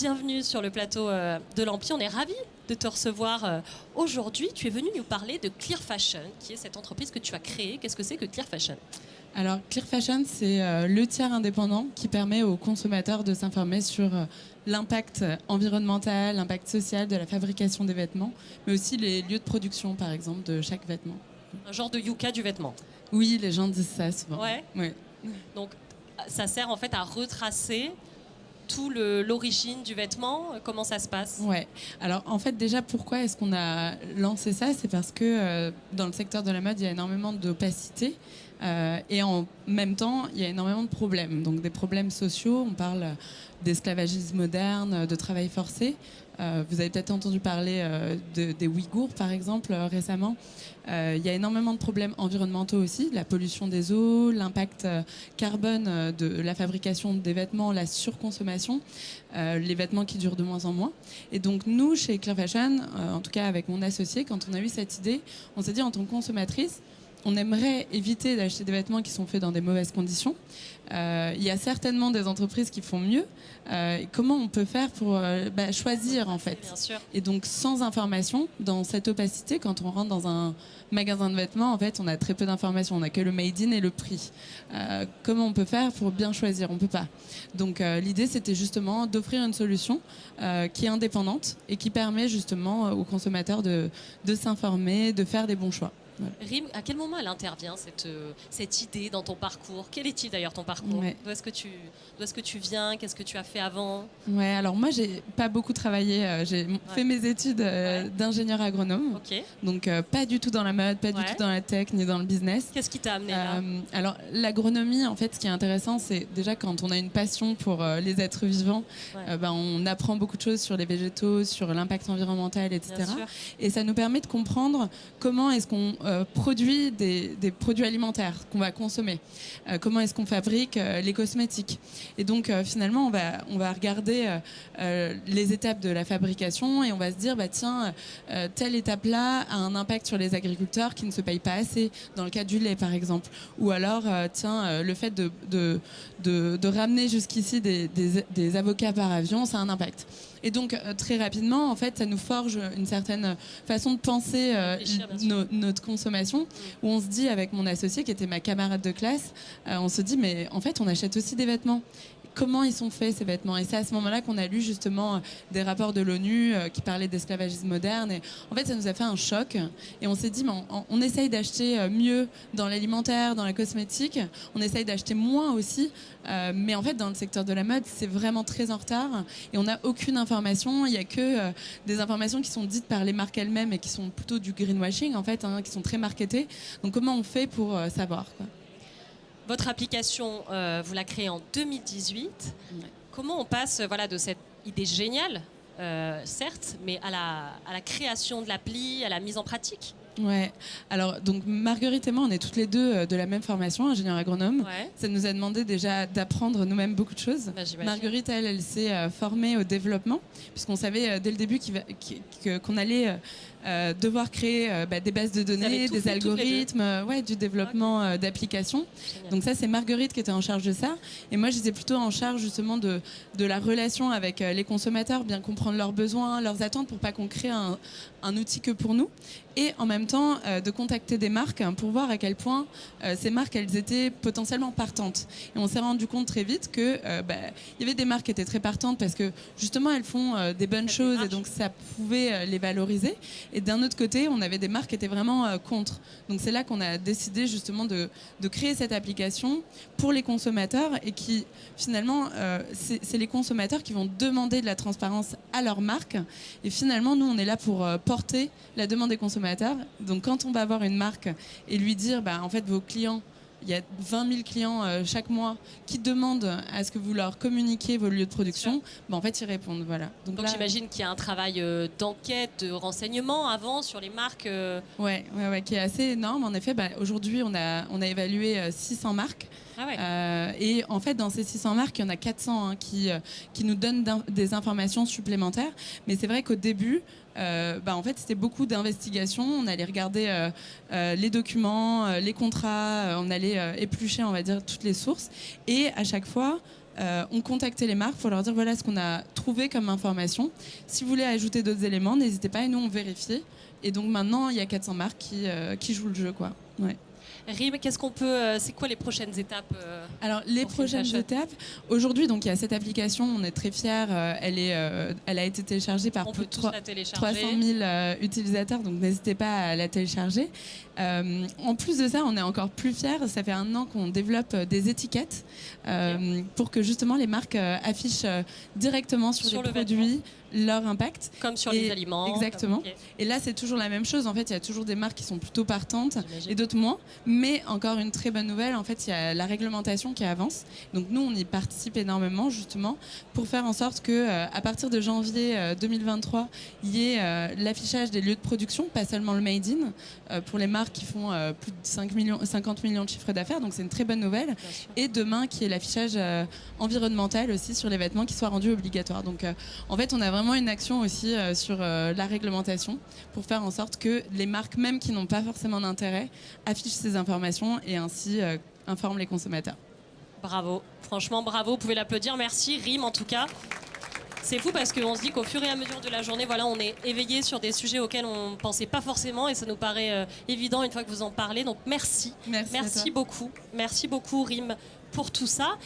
bienvenue sur le plateau de l'Ampli. On est ravis de te recevoir aujourd'hui. Tu es venu nous parler de Clear Fashion, qui est cette entreprise que tu as créée. Qu'est-ce que c'est que Clear Fashion ? Alors, Clear Fashion, c'est le tiers indépendant qui permet aux consommateurs de s'informer sur l'impact environnemental, l'impact social de la fabrication des vêtements, mais aussi les lieux de production, par exemple, de chaque vêtement. Un genre de Yuka du vêtement. Oui, les gens disent ça souvent. Ouais. Oui. Donc, ça sert en fait à retracer tout l'origine du vêtement. Comment ça se passe ? Ouais. Alors, en fait, déjà, pourquoi est-ce qu'on a lancé ça ? C'est parce que dans le secteur de la mode, il y a énormément d'opacité. Et en même temps, il y a énormément de problèmes. Donc des problèmes sociaux, on parle d'esclavagisme moderne, de travail forcé. Vous avez peut-être entendu parler des Ouïghours, par exemple, récemment. Il y a énormément de problèmes environnementaux aussi, la pollution des eaux, l'impact carbone de la fabrication des vêtements, la surconsommation, les vêtements qui durent de moins en moins. Et donc nous, chez Clear Fashion, en tout cas avec mon associé, quand on a eu cette idée, on s'est dit en tant que consommatrice, on aimerait éviter d'acheter des vêtements qui sont faits dans des mauvaises conditions. Il y a certainement des entreprises qui font mieux. Comment on peut faire pour choisir, en fait ? Bien sûr. Et donc, sans information, dans cette opacité, quand on rentre dans un magasin de vêtements, en fait, on a très peu d'informations. On n'a que le made in et le prix. Comment on peut faire pour bien choisir ? On ne peut pas. Donc, l'idée, c'était justement d'offrir une solution qui est indépendante et qui permet justement aux consommateurs de s'informer, de faire des bons choix. Voilà. Rim, à quel moment elle intervient, cette idée dans ton parcours ? Quel est-il d'ailleurs ton parcours ? Ouais. D'où est-ce que tu viens ? Qu'est-ce que tu as fait avant ? Ouais, alors moi, j'ai pas beaucoup travaillé. J'ai fait mes études d'ingénieur agronome. Ok. Donc, pas du tout dans la mode, pas du tout dans la tech, ni dans le business. Qu'est-ce qui t'a amené là ? Alors, l'agronomie, en fait, ce qui est intéressant, c'est déjà quand on a une passion pour les êtres vivants, on apprend beaucoup de choses sur les végétaux, sur l'impact environnemental, etc. Et ça nous permet de comprendre comment est-ce qu'on produit des produits alimentaires qu'on va consommer. Comment est-ce qu'on fabrique les cosmétiques. Et donc, finalement, on va regarder les étapes de la fabrication et on va se dire, telle étape-là a un impact sur les agriculteurs qui ne se payent pas assez, dans le cas du lait, par exemple. Ou alors, le fait de ramener jusqu'ici des avocats par avion, ça a un impact. Et donc, très rapidement, en fait, ça nous forge une certaine façon de penser notre consommation, où on se dit, avec mon associé, qui était ma camarade de classe, on se dit, mais en fait, on achète aussi des vêtements. Comment ils sont faits, ces vêtements ? Et c'est à ce moment-là qu'on a lu justement des rapports de l'ONU qui parlaient d'esclavagisme moderne. Et en fait, ça nous a fait un choc. Et on s'est dit, mais on essaye d'acheter mieux dans l'alimentaire, dans la cosmétique. On essaye d'acheter moins aussi. Mais en fait, dans le secteur de la mode, c'est vraiment très en retard. Et on n'a aucune information. Il n'y a que des informations qui sont dites par les marques elles-mêmes et qui sont plutôt du greenwashing, en fait, qui sont très marketées. Donc, comment on fait pour savoir, quoi ? Votre application, vous la créez en 2018. Ouais. Comment on passe de cette idée géniale, certes, mais à la création de l'appli, à la mise en pratique ? Ouais. Alors, donc, Marguerite et moi, on est toutes les deux de la même formation, ingénieur agronome. Ouais. Ça nous a demandé déjà d'apprendre nous-mêmes beaucoup de choses. Marguerite, elle s'est formée au développement, puisqu'on savait dès le début qu'on allait devoir créer des bases de données, des algorithmes, du développement d'applications. Donc ça, c'est Marguerite qui était en charge de ça. Et moi, j'étais plutôt en charge justement de la relation avec les consommateurs, bien comprendre leurs besoins, leurs attentes, pour pas qu'on crée un outil que pour nous. Et en même temps, de contacter des marques pour voir à quel point ces marques, elles étaient potentiellement partantes. Et on s'est rendu compte très vite que y avait des marques qui étaient très partantes parce que justement, elles font des bonnes choses et donc ça pouvait les valoriser. Et d'un autre côté, on avait des marques qui étaient vraiment contre. Donc c'est là qu'on a décidé justement de créer cette application pour les consommateurs et qui, finalement, c'est les consommateurs qui vont demander de la transparence à leur marque. Et finalement, nous, on est là pour porter la demande des consommateurs. Donc quand on va voir une marque et lui dire, en fait, vos clients, il y a 20 000 clients chaque mois qui demandent à ce que vous leur communiquiez vos lieux de production, en fait, ils répondent. Voilà. Donc là, j'imagine qu'il y a un travail d'enquête, de renseignement avant sur les marques. Ouais, qui est assez énorme. En effet, aujourd'hui, on a évalué 600 marques. Ah ouais. Et en fait, dans ces 600 marques, il y en a 400 qui nous donnent des informations supplémentaires. Mais c'est vrai qu'au début, en fait, c'était beaucoup d'investigations. On allait regarder les documents, les contrats, on allait éplucher, on va dire, toutes les sources. Et à chaque fois, on contactait les marques pour leur dire voilà ce qu'on a trouvé comme information. Si vous voulez ajouter d'autres éléments, n'hésitez pas et nous on vérifie. Et donc maintenant il y a 400 marques qui jouent le jeu, quoi. Ouais. Rim, c'est quoi les prochaines étapes Alors les prochaines étapes, aujourd'hui donc il y a cette application, on est très fiers, elle a été téléchargée par plus de 300 000 utilisateurs, donc n'hésitez pas à la télécharger. En plus de ça, on est encore plus fiers, ça fait 1 an qu'on développe des étiquettes pour que justement les marques affichent directement sur les produits leur impact. Comme sur les aliments. Exactement. Et là, c'est toujours la même chose. En fait, il y a toujours des marques qui sont plutôt partantes et d'autres moins. Mais encore une très bonne nouvelle, en fait, il y a la réglementation qui avance. Donc nous, on y participe énormément justement pour faire en sorte que à partir de janvier 2023, il y ait l'affichage des lieux de production, pas seulement le made in, pour les marques qui font plus de 50 millions de chiffres d'affaires. Donc c'est une très bonne nouvelle. Et demain, qui est l'affichage environnemental aussi sur les vêtements qui soit rendu obligatoire. Donc en fait, on a vraiment une action aussi sur la réglementation pour faire en sorte que les marques, même qui n'ont pas forcément d'intérêt, affichent ces informations et ainsi informent les consommateurs. Bravo, franchement bravo, vous pouvez l'applaudir. Merci Rim en tout cas. C'est fou parce qu'on se dit qu'au fur et à mesure de la journée, voilà, on est éveillé sur des sujets auxquels on ne pensait pas forcément et ça nous paraît évident une fois que vous en parlez. Donc merci beaucoup. Merci beaucoup Rim pour tout ça.